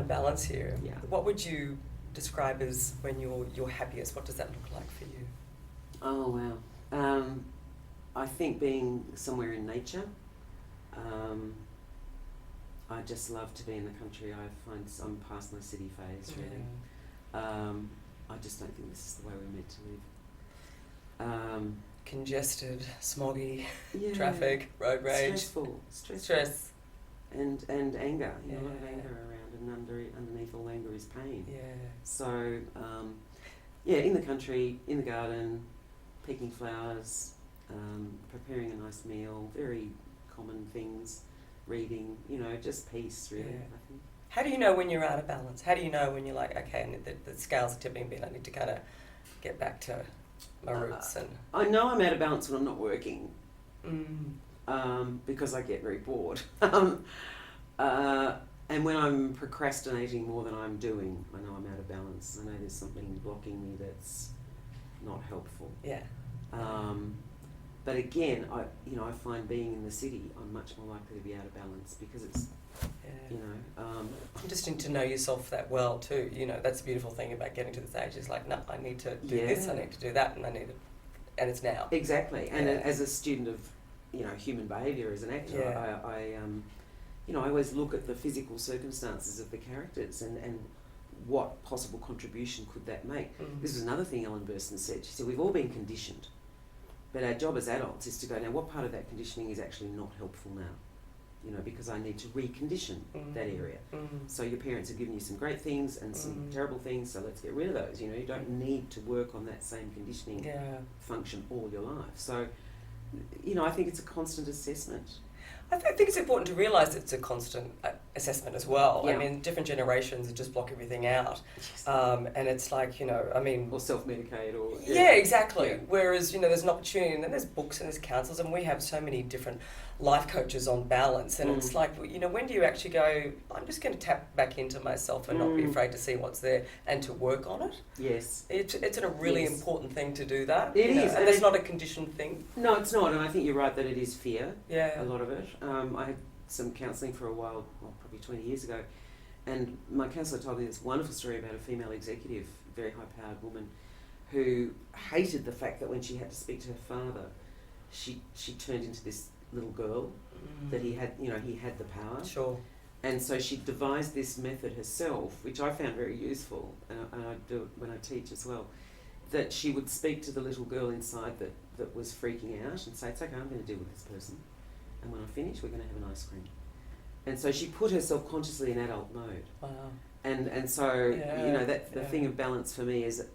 balance here. Yeah. What would you describe as when you're happiest? What does that look like for you? Oh, wow. I think being somewhere in nature. I just love to be in the country. I find I'm past my city phase, really. I just don't think this is the way we're meant to live. Congested, smoggy, Yeah. traffic, road rage. Stress. And anger. You know, a lot of Yeah. anger around, and underneath all anger is pain. Yeah. So, in the country, in the garden, picking flowers, preparing a nice meal, very common things, reading, just peace, really, Yeah. I think. How do you know when you're out of balance? How do you know when you're like, okay, and the scales are tipping a bit, I need to kind of get back to my roots? And I know I'm out of balance when I'm not working, mm. because I get very bored. And when I'm procrastinating more than I'm doing, I know I'm out of balance. I know there's something blocking me that's not helpful. Yeah. But again, I find being in the city, I'm much more likely to be out of balance because it's, Interesting to know yourself that well too. That's the beautiful thing about getting to this age. Is like, no, I need to do this, I need to do that, and and it's now. Exactly. And as a student of, human behaviour as an actor, I always look at the physical circumstances of the characters and what possible contribution could that make. This was another thing Ellen Burstyn said. She said, we've all been conditioned, but our job as adults is to go, now what part of that conditioning is actually not helpful now? Because I need to recondition that area. So your parents have given you some great things and some terrible things, so let's get rid of those. You don't need to work on that same conditioning function all your life. So, I think it's a constant assessment. I think it's important to realise it's a constant assessment as well. Yeah. I mean, different generations just block everything out. And it's like, Or self-medicate or... Yeah, exactly. Yeah. Whereas, there's an opportunity, and then there's books and there's counsellors, and we have so many different life coaches on balance. And it's like, when do you actually go, I'm just going to tap back into myself and not be afraid to see what's there and to work on it? Yes. It's a really important thing to do that. It is. And it's not a conditioned thing. No, it's not. And I think you're right that it is fear. Yeah. A lot of it. I had some counselling for a while, probably 20 years ago, and my counsellor told me this wonderful story about a female executive, very high-powered woman, who hated the fact that when she had to speak to her father, she turned into this little girl, that he had the power. Sure. And so she devised this method herself, which I found very useful, and I do it when I teach as well, that she would speak to the little girl inside that was freaking out and say, it's okay, I'm going to deal with this person. And when I finish, we're going to have an ice cream. And so she put herself consciously in adult mode. Wow. And so, the thing of balance for me is that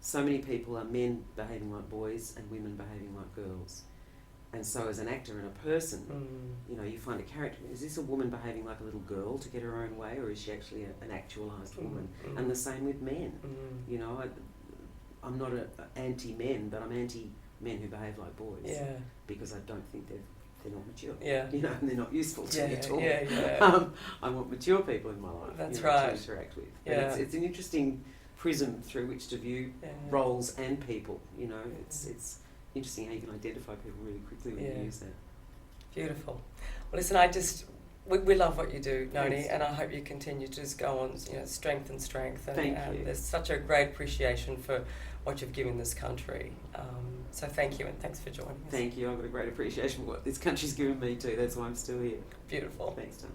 so many people are men behaving like boys and women behaving like girls. And so as an actor and a person, you find a character, is this a woman behaving like a little girl to get her own way, or is she actually an actualised woman? And the same with men. I'm not anti-men, but I'm anti-men who behave like boys. Yeah. Because I don't think they're not mature. Yeah. And they're not useful to me at all. Yeah. I want mature people in my life. That's right. To interact with. Yeah. But it's an interesting prism through which to view roles and people. It's interesting how you can identify people really quickly when you use that. Beautiful. Well, listen, we love what you do, Noni, Thanks. and I hope you continue to just go on, strength and strength. And Thank you. There's such a great appreciation for what you've given this country. So thank you, and thanks for joining us. Thank you. I've got a great appreciation for what this country's given me too. That's why I'm still here. Beautiful. Thanks, Tom.